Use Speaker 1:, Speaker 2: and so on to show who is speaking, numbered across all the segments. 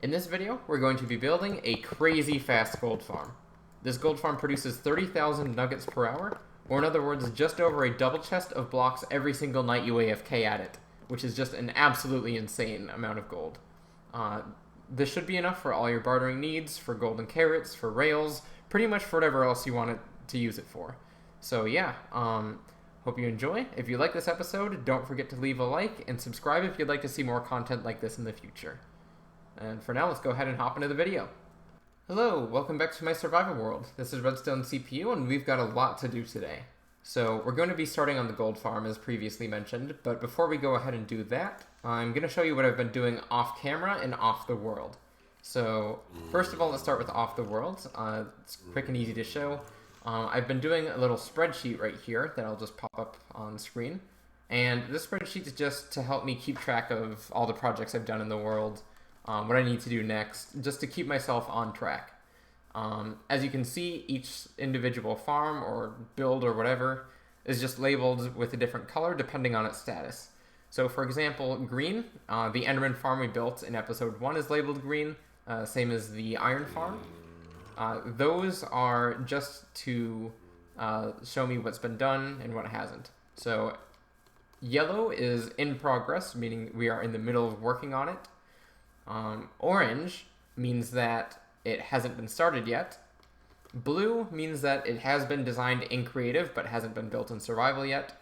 Speaker 1: In this video, we're going to be building a crazy fast gold farm. This gold farm produces 30,000 nuggets per hour, or in other words, just over a double chest of blocks every single night you AFK at it, which is just an absolutely insane amount of gold. This should be enough for all your bartering needs, for golden carrots, for rails, pretty much for whatever else you want it to use it for. So yeah, hope you enjoy. If you like this episode, don't forget to leave a like and subscribe if you'd like to see more content like this in the future. And for now, let's go ahead and hop into the video. Hello, welcome back to my survival world. This is Redstone CPU, and we've got a lot to do today. So we're going to be starting on the gold farm as previously mentioned, but before we go ahead and do that, I'm going to show you what I've been doing off camera and off the world. So first of all, let's start with off the world. It's quick and easy to show. I've been doing a little spreadsheet right here that I'll just pop up on screen. And this spreadsheet is just to help me keep track of all the projects I've done in the world, what I need to do next, just to keep myself on track. As you can see, each individual farm or build or whatever is just labeled with a different color depending on its status. So for example, green, the Enderman farm we built in episode 1 is labeled green, same as the iron farm. Those are just to show me what's been done and what hasn't. So yellow is in progress, meaning we are in the middle of working on it. Orange means that it hasn't been started yet. Blue means that it has been designed in creative but hasn't been built in survival yet.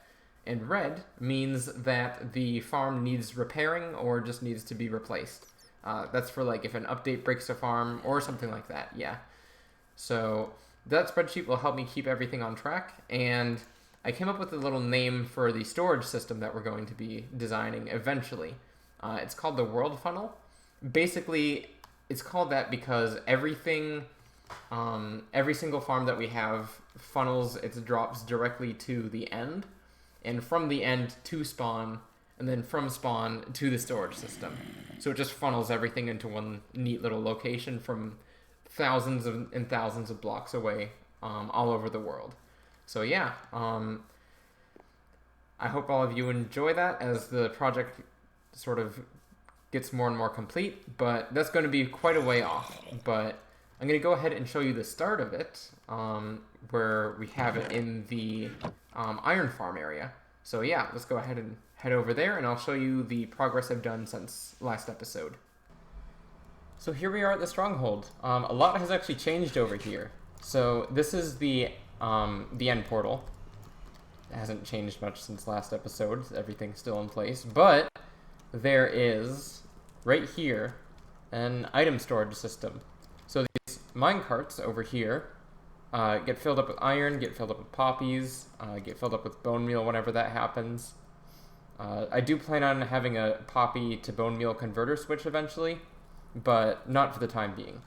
Speaker 1: And red means that the farm needs repairing or just needs to be replaced. That's for like if an update breaks a farm or something like that, yeah. So that spreadsheet will help me keep everything on track, and I came up with a little name for the storage system that we're going to be designing eventually. It's called the world funnel. Basically, it's called that because everything, every single farm that we have funnels its drops directly to the end, and from the end to spawn, and then from spawn to the storage system. So it just funnels everything into one neat little location from thousands and thousands of blocks away, all over the world. So yeah, I hope all of you enjoy that as the project sort of gets more and more complete, but that's going to be quite a way off. But I'm going to go ahead and show you the start of it, where we have it in the iron farm area. So yeah, let's go ahead and head over there, and I'll show you the progress I've done since last episode. So here we are at the stronghold. A lot has actually changed over here. So this is the end portal. It hasn't changed much since last episode. Everything's still in place, but there is right here an item storage system. So these mine carts over here get filled up with iron, get filled up with poppies, get filled up with bone meal whenever that happens. I do plan on having a poppy to bone meal converter switch eventually, but not for the time being.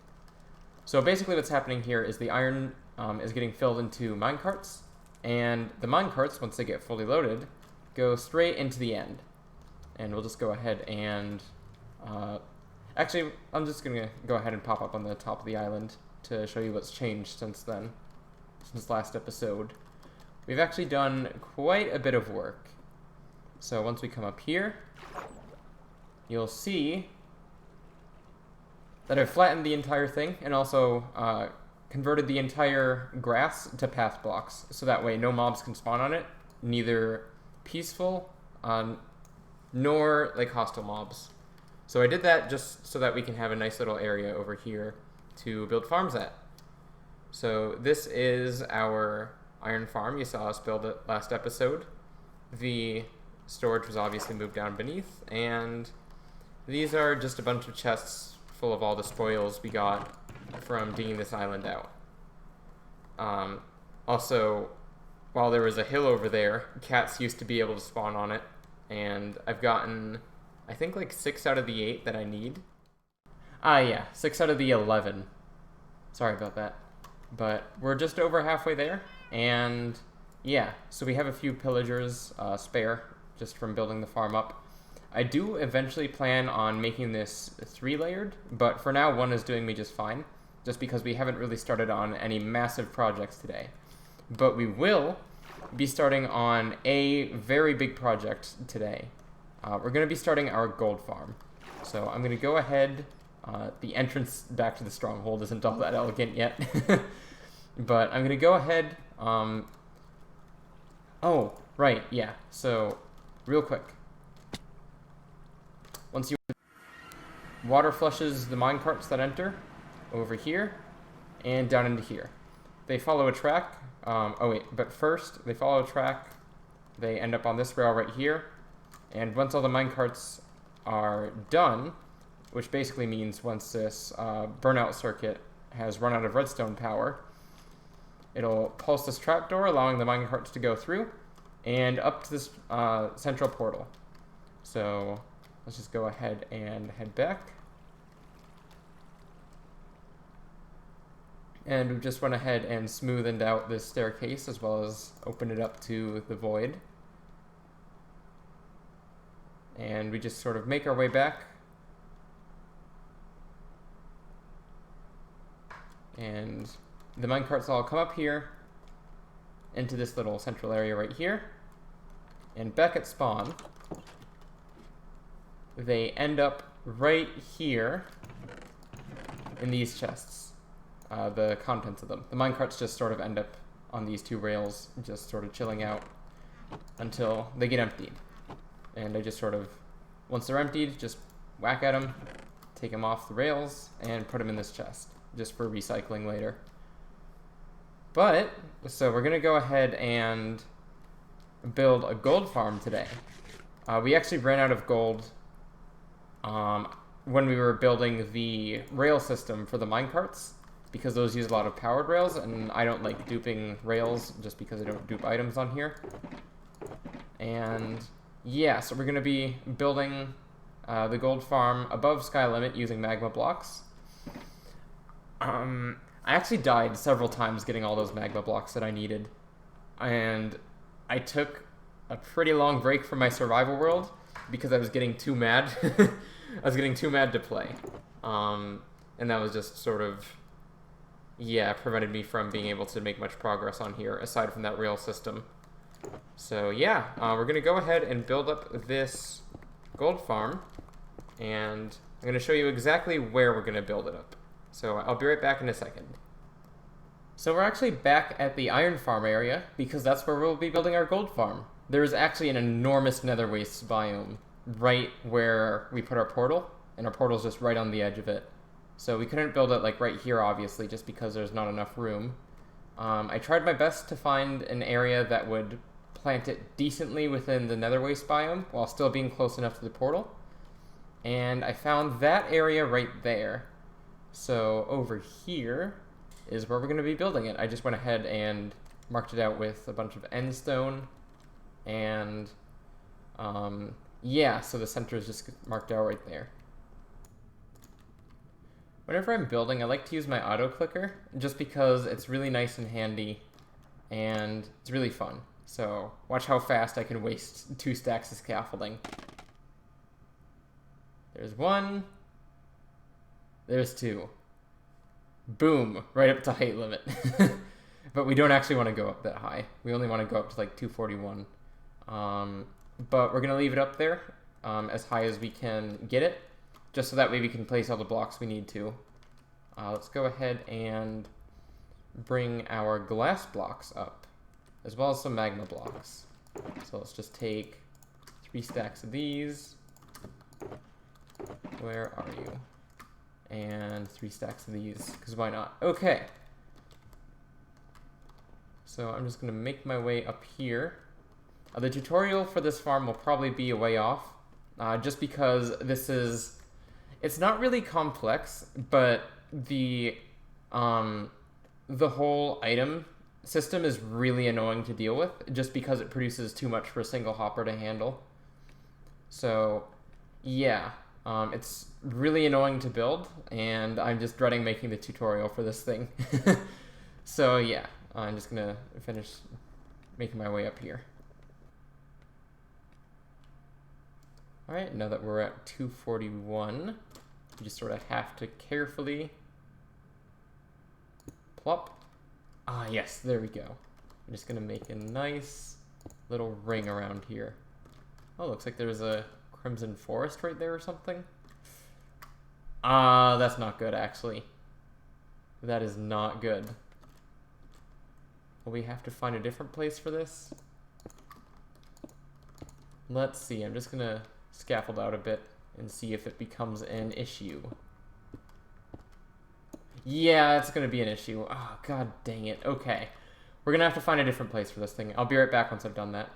Speaker 1: So basically what's happening here is the iron is getting filled into mine carts, and the mine carts, once they get fully loaded, go straight into the end. And we'll just go ahead and actually, I'm just gonna go ahead and pop up on the top of the island to show you what's changed since then, since last episode. We've actually done quite a bit of work. So once we come up here, you'll see that I've flattened the entire thing and also converted the entire grass to path blocks, so that way no mobs can spawn on it, neither peaceful nor like hostile mobs. So I did that just so that we can have a nice little area over here to build farms at. So this is our iron farm. You saw us build it last episode. The storage was obviously moved down beneath, and these are just a bunch of chests full of all the spoils we got from digging this island out. Also, while there was a hill over there, cats used to be able to spawn on it, and I've gotten, I think, like 6 out of the 8 that I need. Yeah, 6 out of the 11. Sorry about that. But we're just over halfway there, and yeah, so we have a few pillagers spare just from building the farm up. I do eventually plan on making this 3-layered, but for now 1 is doing me just fine, just because we haven't really started on any massive projects today. But we will be starting on a very big project today. We're going to be starting our gold farm. So I'm going to go ahead The entrance back to the stronghold isn't all that elegant yet. But I'm going to go ahead. Oh, right, yeah. So, real quick. Once you water flushes the minecarts that enter over here and down into here. They follow a track. Oh wait, but first they follow a track. They end up on this rail right here. And once all the minecarts are done, which basically means once this burnout circuit has run out of redstone power, it'll pulse this trapdoor, allowing the minecarts to go through and up to this central portal. So let's just go ahead and head back. And we just went ahead and smoothed out this staircase as well as opened it up to the void. And we just sort of make our way back. And the minecarts all come up here into this little central area right here. And back at spawn, they end up right here in these chests. The contents of them. The minecarts just sort of end up on these two rails, just sort of chilling out until they get emptied. And I just sort of, once they're emptied, just whack at them, take them off the rails, and put them in this chest, just for recycling later. But, so we're going to go ahead and build a gold farm today. We actually ran out of gold when we were building the rail system for the minecarts, because those use a lot of powered rails, and I don't like duping rails just because I don't dupe items on here. And yeah, so we're going to be building the gold farm above sky limit using magma blocks. I actually died several times getting all those magma blocks that I needed, and I took a pretty long break from my survival world because I was getting too mad. I was getting too mad to play, and that was just sort of, yeah, prevented me from being able to make much progress on here, aside from that rail system. So yeah, we're going to go ahead and build up this gold farm, and I'm going to show you exactly where we're going to build it up. So I'll be right back in a second. So we're actually back at the iron farm area, because that's where we'll be building our gold farm. There's actually an enormous nether waste biome right where we put our portal, and our portal's just right on the edge of it. So we couldn't build it like right here, obviously, just because there's not enough room. I tried my best to find an area that would plant it decently within the nether waste biome while still being close enough to the portal. And I found that area right there. So over here is where we're going to be building it. I just went ahead and marked it out with a bunch of end stone. And yeah, so the center is just marked out right there. Whenever I'm building, I like to use my auto clicker just because it's really nice and handy and it's really fun. So watch how fast I can waste 2 stacks of scaffolding. There's 1. There's 2. Boom, right up to height limit. But we don't actually want to go up that high. We only want to go up to like 241. But we're going to leave it up there as high as we can get it, just so that way we can place all the blocks we need to. Let's go ahead and bring our glass blocks up, as well as some magma blocks. So let's just take 3 stacks of these. Where are you? And 3 stacks of these, because why not? Okay. So I'm just going to make my way up here. The tutorial for this farm will probably be a way off, just because this is... It's not really complex, but the whole item system is really annoying to deal with, just because it produces too much for a single hopper to handle. So, yeah, it's really annoying to build, and I'm just dreading making the tutorial for this thing. So, yeah, I'm just going to finish making my way up here. Alright, now that we're at 241, you just sort of have to carefully plop. Ah, yes, there we go. I'm just going to make a nice little ring around here. Oh, looks like there's a crimson forest right there or something. That's not good, actually. That is not good. Will we have to find a different place for this? Let's see, I'm just gonna scaffold out a bit and see if it becomes an issue. Yeah, it's gonna be an issue. Oh, god dang it. Okay. We're gonna have to find a different place for this thing. I'll be right back once I've done that.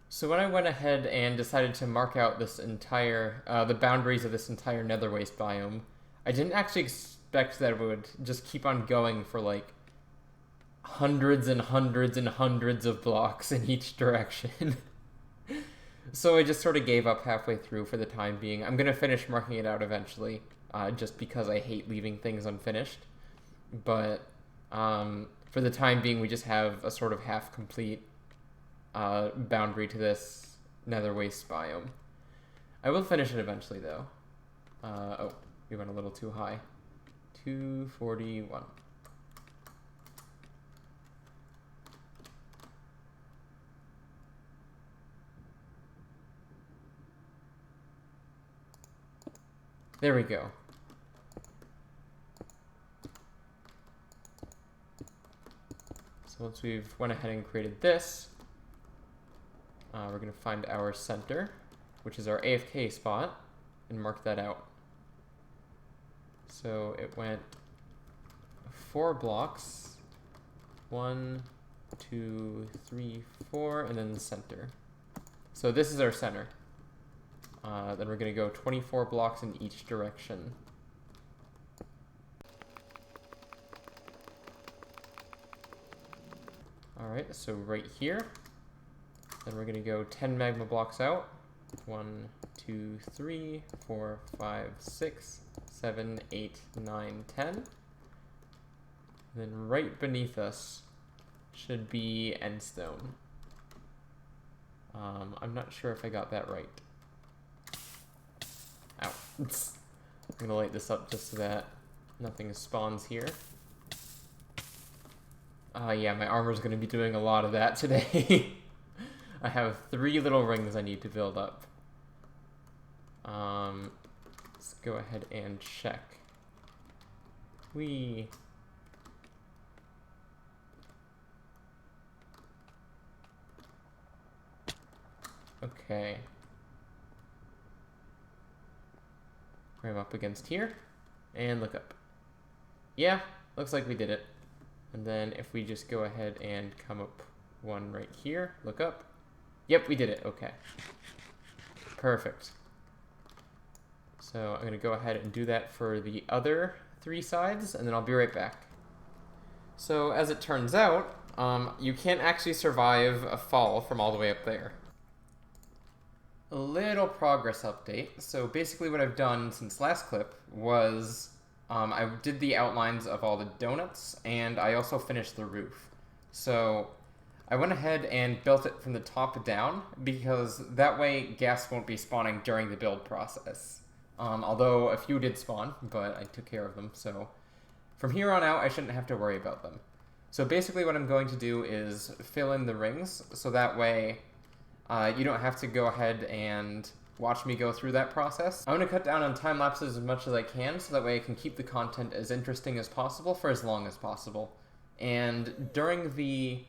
Speaker 1: So when I went ahead and decided to mark out this entire, the boundaries of this entire nether waste biome, I didn't actually expect that it would just keep on going for like hundreds and hundreds and hundreds of blocks in each direction. So I just sort of gave up halfway through for the time being. I'm gonna finish marking it out eventually, just because I hate leaving things unfinished. But for the time being, we just have a sort of half-complete boundary to this nether waste biome. I will finish it eventually, though. Oh, we went a little too high. 241. There we go. So once we've went ahead and created this, we're going to find our center, which is our AFK spot, and mark that out. So it went 4 blocks, 1, 2, 3, 4, and then the center. So this is our center. Then we're going to go 24 blocks in each direction. Alright, so right here. Then we're going to go 10 magma blocks out. 1, 2, 3, 4, 5, 6, 7, 8, 9, 10. Then right beneath us should be endstone. I'm not sure if I got that right. Ow. I'm gonna light this up just so that nothing spawns here. Yeah, my armor's gonna be doing a lot of that today. I have 3 little rings I need to build up. Let's go ahead and check. Okay. Ram up against here, and look up. Yeah, looks like we did it. And then if we just go ahead and come up one right here, look up. Yep, we did it, okay. Perfect. So I'm gonna go ahead and do that for the other 3 sides, and then I'll be right back. So as it turns out, you can't actually survive a fall from all the way up there. A little progress update. So basically what I've done since last clip was I did the outlines of all the donuts, and I also finished the roof. So I went ahead and built it from the top down, because that way gas won't be spawning during the build process. Although a few did spawn, but I took care of them, so from here on out I shouldn't have to worry about them. So basically what I'm going to do is fill in the rings, so that way you don't have to go ahead and watch me go through that process. I'm going to cut down on time lapses as much as I can, so that way I can keep the content as interesting as possible for as long as possible. And during the,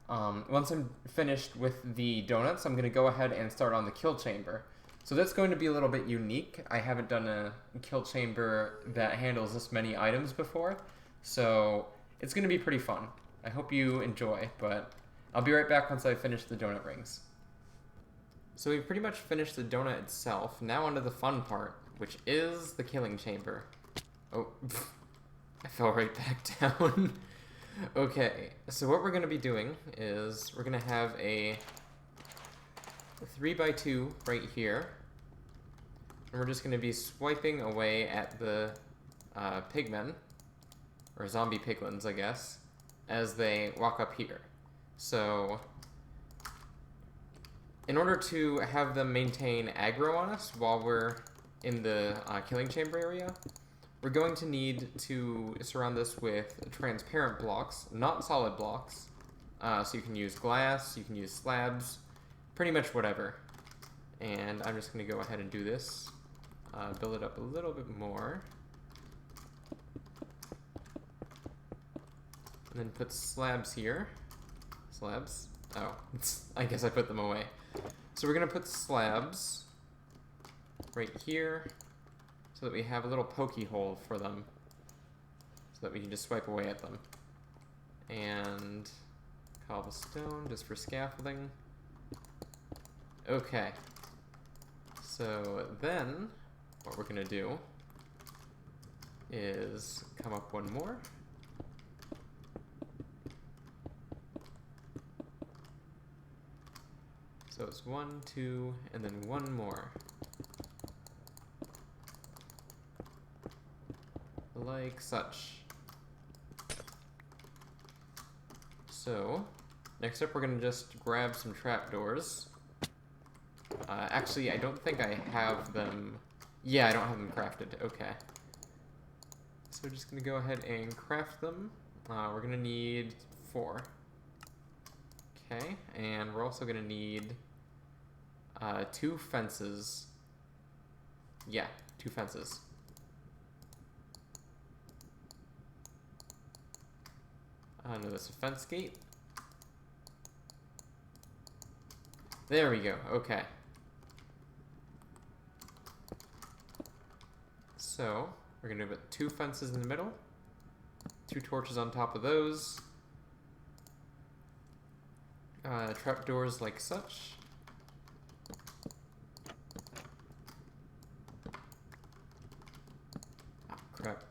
Speaker 1: once I'm finished with the donuts, I'm going to go ahead and start on the kill chamber. So that's going to be a little bit unique. I haven't done a kill chamber that handles this many items before, so it's going to be pretty fun. I hope you enjoy, but I'll be right back once I finish the donut rings. So we've pretty much finished the donut itself. Now onto the fun part, which is the killing chamber. Oh, I fell right back down. Okay, so what we're going to be doing is we're going to have a 3x2 right here. And we're just going to be swiping away at the pigmen, or zombie piglins, I guess, as they walk up here. So in order to have them maintain aggro on us while we're in the killing chamber area, we're going to need to surround this with transparent blocks, not solid blocks. So you can use glass, you can use slabs, pretty much whatever. And I'm just going to go ahead and do this build it up a little bit more. And then put slabs here. Slabs? Oh, I guess I put them away. So we're gonna put slabs right here so that we have a little pokey hole for them so that we can just swipe away at them. And cobblestone just for scaffolding. Okay. So then what we're gonna do is come up one more. So it's 1, 2, and then one more. Like such. So, next up we're going to just grab some trapdoors. Actually, I don't think I have them... Yeah, I don't have them crafted. Okay. So we're just going to go ahead and craft them. We're going to need 4. Okay, and we're also going to need 2 fences. Yeah, 2 fences. No, that's a fence gate. There we go, okay. So, we're going to put 2 fences in the middle, 2 torches on top of those, trapdoors like such. Oh, crap.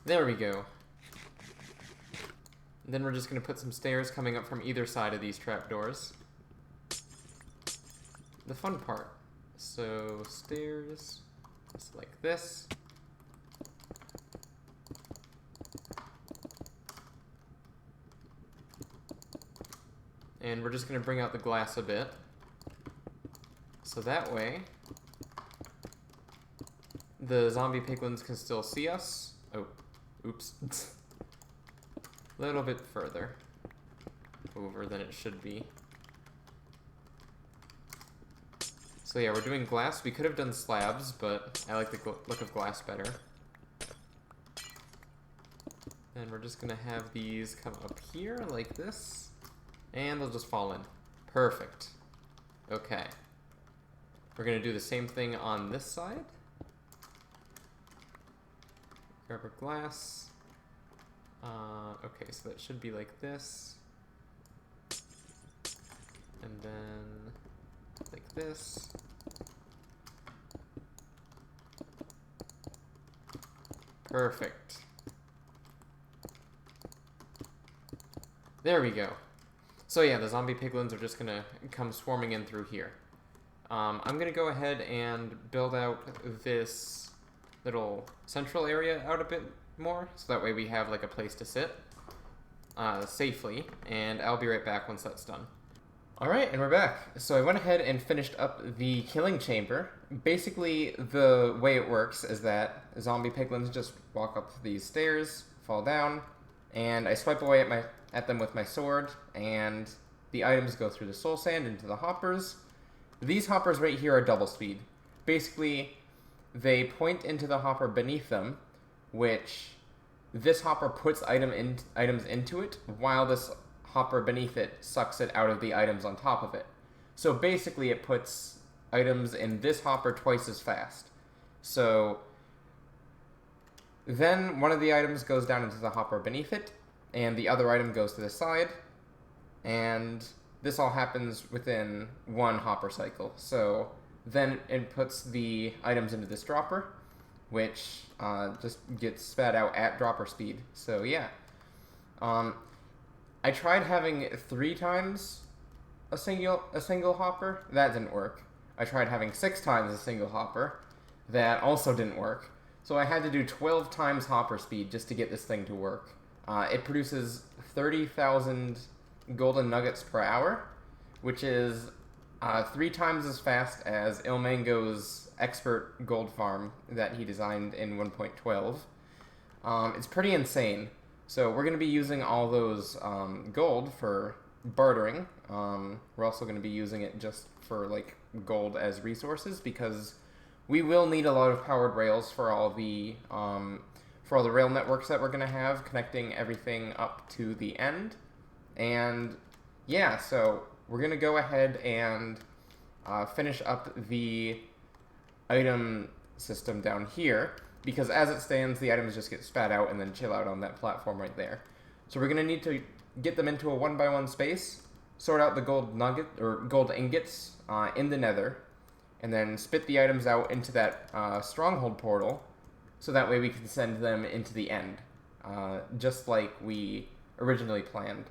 Speaker 1: There we go. Then we're just going to put some stairs coming up from either side of these trapdoors. The fun part. So, stairs, just like this. And we're just going to bring out the glass a bit. So that way, the zombie piglins can still see us. Oh, oops. A little bit further over than it should be. So yeah, we're doing glass. We could have done slabs, but I like the look of glass better. And we're just gonna have these come up here like this, and they'll just fall in. Perfect. Okay. We're gonna do the same thing on this side. Grab our glass. Okay, so that should be like this. And then like this. Perfect. There we go. So yeah, the zombie piglins are just gonna come swarming in through here. I'm gonna go ahead and build out this little central area out a bit more, so that way we have like a place to sit safely, and I'll be right back once that's done. Alright, and we're back. So I went ahead and finished up the killing chamber. Basically, the way it works is that zombie piglins just walk up these stairs, fall down, and I swipe away at them with my sword, and the items go through the soul sand into the hoppers. These hoppers right here are double speed. Basically, they point into the hopper beneath them, which this hopper puts items into it, while this hopper beneath it sucks it out of the items on top of it. So basically it puts items in this hopper twice as fast. So then one of the items goes down into the hopper beneath it, and the other item goes to the side, and this all happens within one hopper cycle. So then it puts the items into this dropper, which just gets spat out at dropper speed. So yeah. I tried having 3 times a single hopper. That didn't work. I tried having 6 times a single hopper. That also didn't work. So I had to do 12 times hopper speed just to get this thing to work. It produces 30,000 golden nuggets per hour, which is 3 times as fast as Ilmango's expert gold farm that he designed in 1.12. It's pretty insane. So we're going to be using all those gold for bartering. We're also going to be using it just for like gold as resources, because we will need a lot of powered rails for all the rail networks that we're going to have connecting everything up to the end. And yeah, so we're going to go ahead and finish up the item system down here, because as it stands, the items just get spat out and then chill out on that platform right there. So we're going to need to get them into a 1x1 space, sort out the gold nugget or gold ingots in the nether, and then spit the items out into that stronghold portal, so that way we can send them into the end, just like we originally planned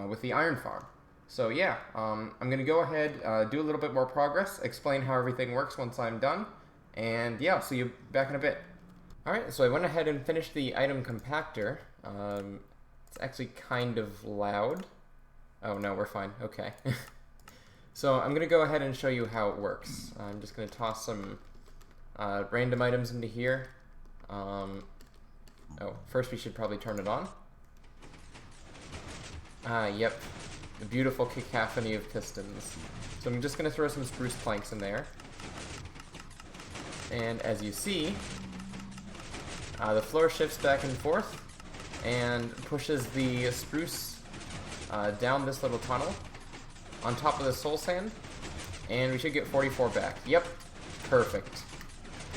Speaker 1: with the iron farm. So yeah, I'm going to go ahead, do a little bit more progress, explain how everything works once I'm done, and yeah, I'll see you back in a bit. Alright, so I went ahead and finished the item compactor. It's actually kind of loud. Oh no, we're fine, okay. So I'm going to go ahead and show you how it works. I'm just going to toss some random items into here. Oh, first we should probably turn it on. Yep. The beautiful cacophony of pistons. So I'm just going to throw some spruce planks in there. And as you see, the floor shifts back and forth and pushes the spruce down this little tunnel on top of the soul sand, and we should get 44 back. Yep, perfect.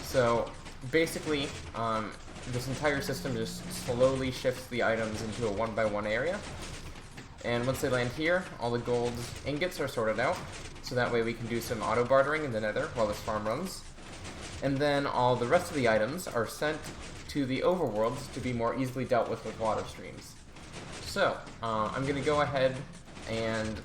Speaker 1: So basically, this entire system just slowly shifts the items into a 1x1 area. And once they land here, all the gold ingots are sorted out, so that way we can do some auto bartering in the nether while this farm runs. And then all the rest of the items are sent to the overworlds to be more easily dealt with water streams. So, I'm going to go ahead and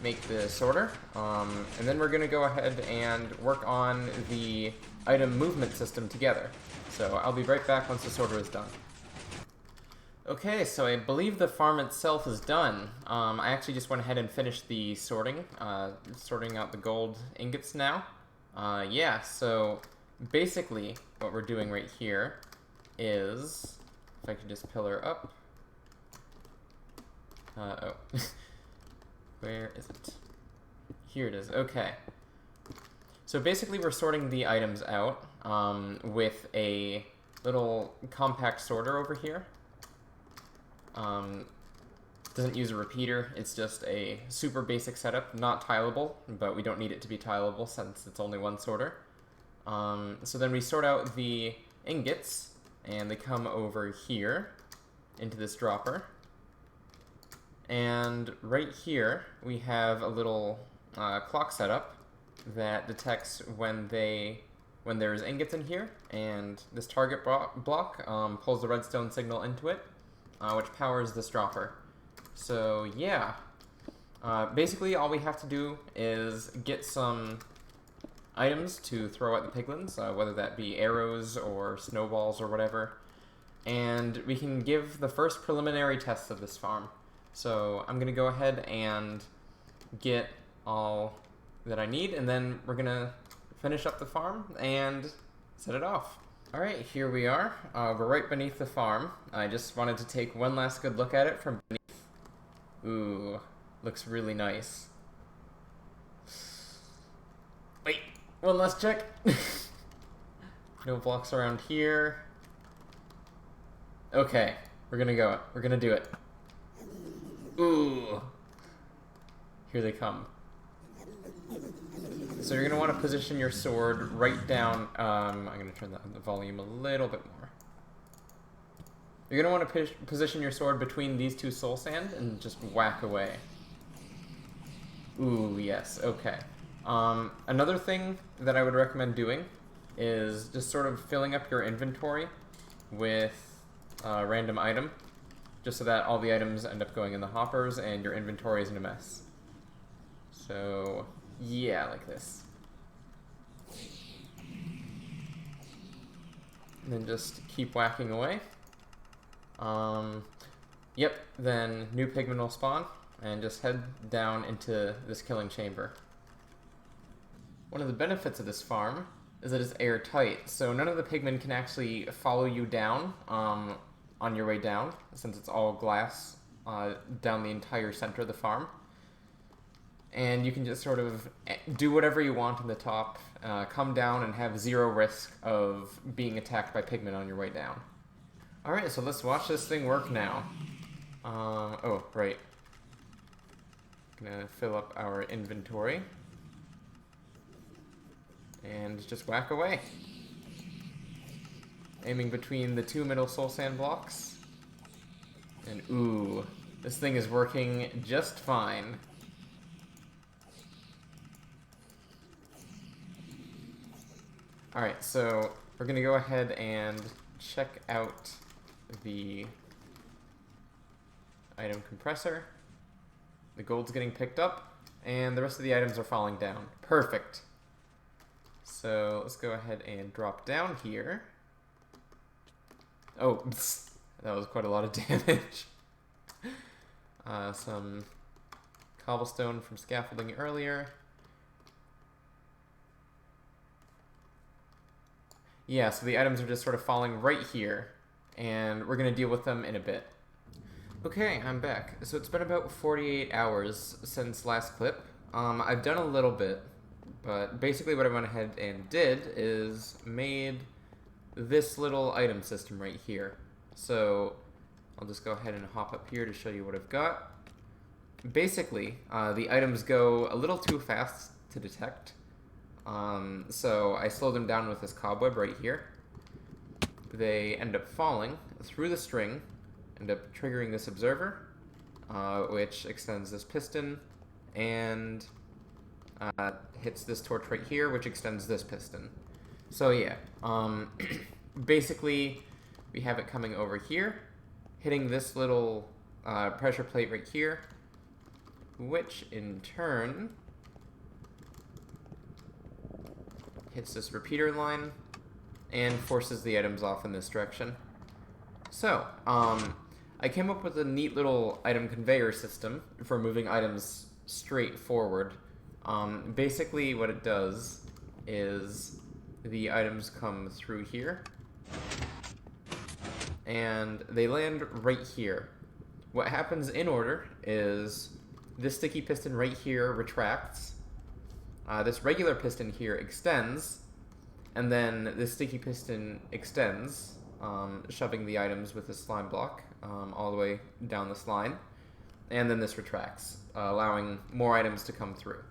Speaker 1: make the sorter, and then we're going to go ahead and work on the item movement system together. So I'll be right back once the sorter is done. Okay, so I believe the farm itself is done. I actually just went ahead and finished the sorting, sorting out the gold ingots now. Yeah, so basically what we're doing right here is, if I could just pillar up. Oh. Where is it? Here it is, okay. So basically we're sorting the items out with a little compact sorter over here. Doesn't use a repeater, it's just a super basic setup, not tileable, but we don't need it to be tileable since it's only one sorter. So then we sort out the ingots, and they come over here into this dropper. And right here we have a little clock setup that detects when there's ingots in here, and this target block pulls the redstone signal into it, which powers this dropper. So yeah, basically all we have to do is get some items to throw at the piglins, whether that be arrows or snowballs or whatever, and we can give the first preliminary tests of this farm. So I'm going to go ahead and get all that I need, and then we're going to finish up the farm and set it off. Alright, here we are. We're right beneath the farm. I just wanted to take one last good look at it from beneath. Ooh, looks really nice. Wait, one last check. No blocks around here. Okay, we're gonna go. We're gonna do it. Ooh. Here they come. So you're going to want to position your sword right down, I'm going to turn the volume a little bit more. You're going to want to position your sword between these two soul sand and just whack away. Ooh, yes, okay. Another thing that I would recommend doing is just sort of filling up your inventory with a random item, just so that all the items end up going in the hoppers and your inventory isn't a mess. So yeah, like this. And then just keep whacking away. Yep, then new pigmen will spawn, and just head down into this killing chamber. One of the benefits of this farm is that it's airtight, so none of the pigmen can actually follow you down on your way down, since it's all glass down the entire center of the farm. and you can just sort of do whatever you want in the top, come down and have zero risk of being attacked by pigmen on your way down. Alright, so let's watch this thing work now. Oh, right. Gonna fill up our inventory. And just whack away. Aiming between the two middle soul sand blocks. And ooh, this thing is working just fine. Alright, so we're gonna go ahead and check out the item compressor. The gold's getting picked up, and the rest of the items are falling down. Perfect. So let's go ahead and drop down here. Oh, that was quite a lot of damage. Some cobblestone from scaffolding earlier. Yeah, so the items are just sort of falling right here, and we're going to deal with them in a bit. Okay, I'm back. So it's been about 48 hours since last clip. I've done a little bit, but basically what I went ahead and did is made this little item system right here. So I'll just go ahead and hop up here to show you what I've got. Basically, the items go a little too fast to detect. So I slow them down with this cobweb right here. They end up falling through the string, end up triggering this observer, which extends this piston, and hits this torch right here, which extends this piston. So yeah, basically we have it coming over here, hitting this little pressure plate right here, which in turn hits this repeater line and forces the items off in this direction. So, I came up with a neat little item conveyor system for moving items straight forward. Basically what it does is the items come through here and they land right here. What happens in order is this sticky piston right here retracts, this regular piston here extends, and then this sticky piston extends, shoving the items with this slime block all the way down this line, and then this retracts, allowing more items to come through.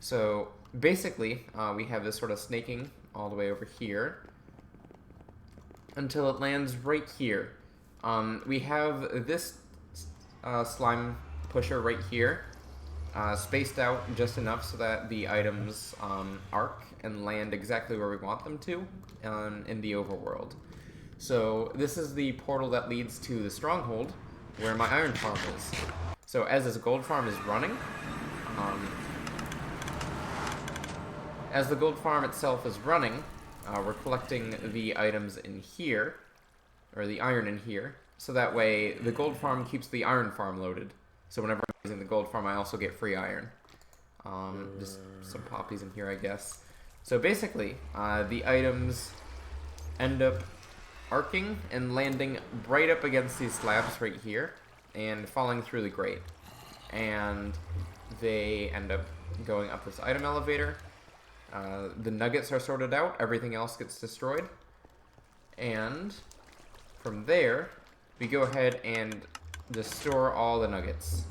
Speaker 1: So basically, we have this sort of snaking all the way over here until it lands right here. We have this slime pusher right here, spaced out just enough so that the items arc and land exactly where we want them to in the overworld. So this is the portal that leads to the stronghold where my iron farm is. So as this gold farm is running, as the gold farm itself is running, we're collecting the items in here, or the iron in here, so that way the gold farm keeps the iron farm loaded. So whenever I'm using the gold farm, I also get free iron. Just some poppies in here, I guess. So basically, the items end up arcing and landing right up against these slabs right here and falling through the grate. And they end up going up this item elevator. The nuggets are sorted out, everything else gets destroyed. And from there, we go ahead and just store all the nuggets.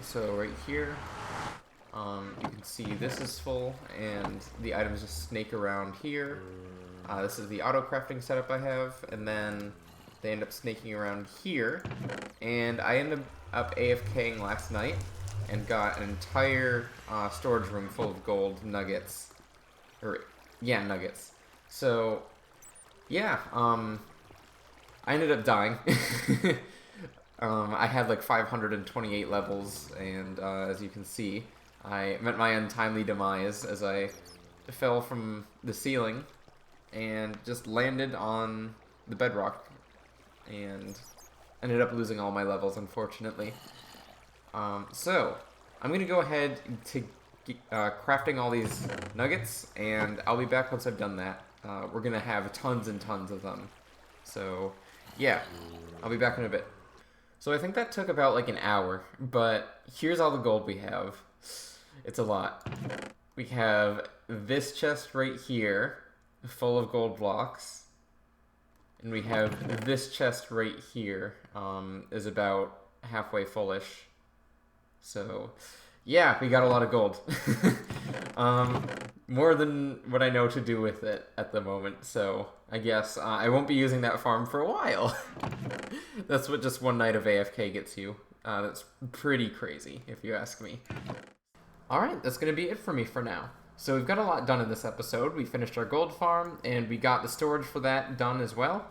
Speaker 1: So right here, you can see this is full, and the items just snake around here. This is the auto crafting setup I have, and then they end up snaking around here, and I ended up AFKing last night and got an entire storage room full of gold nuggets. Nuggets. So, yeah, I ended up dying. I had like 528 levels, and as you can see, I met my untimely demise as I fell from the ceiling and just landed on the bedrock and ended up losing all my levels, unfortunately. So, I'm going to go ahead to crafting all these nuggets, and I'll be back once I've done that. We're going to have tons and tons of them. So, yeah, I'll be back in a bit. So I think that took about like an hour, but here's all the gold we have. It's a lot. We have this chest right here, full of gold blocks. And we have this chest right here, is about halfway fullish. So, yeah, we got a lot of gold. More than what I know to do with it at the moment, so I guess I won't be using that farm for a while. That's what just one night of AFK gets you. That's pretty crazy, if you ask me. Alright, that's going to be it for me for now. So we've got a lot done in this episode. We finished our gold farm, and we got the storage for that done as well.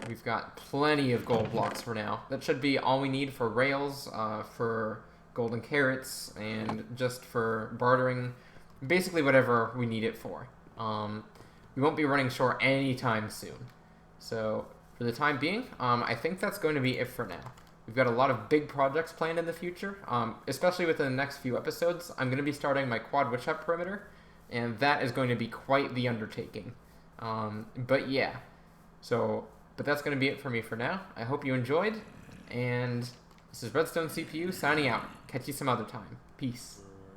Speaker 1: We've got plenty of gold blocks for now. That should be all we need for rails, for golden carrots, and just for bartering, basically whatever we need it for. We won't be running short anytime soon. So for the time being, I think that's going to be it for now. We've got a lot of big projects planned in the future, especially within the next few episodes. I'm going to be starting my quad witch hut perimeter, and that is going to be quite the undertaking. But yeah, but that's going to be it for me for now. I hope you enjoyed, and this is Redstone CPU signing out. Catch you some other time. Peace.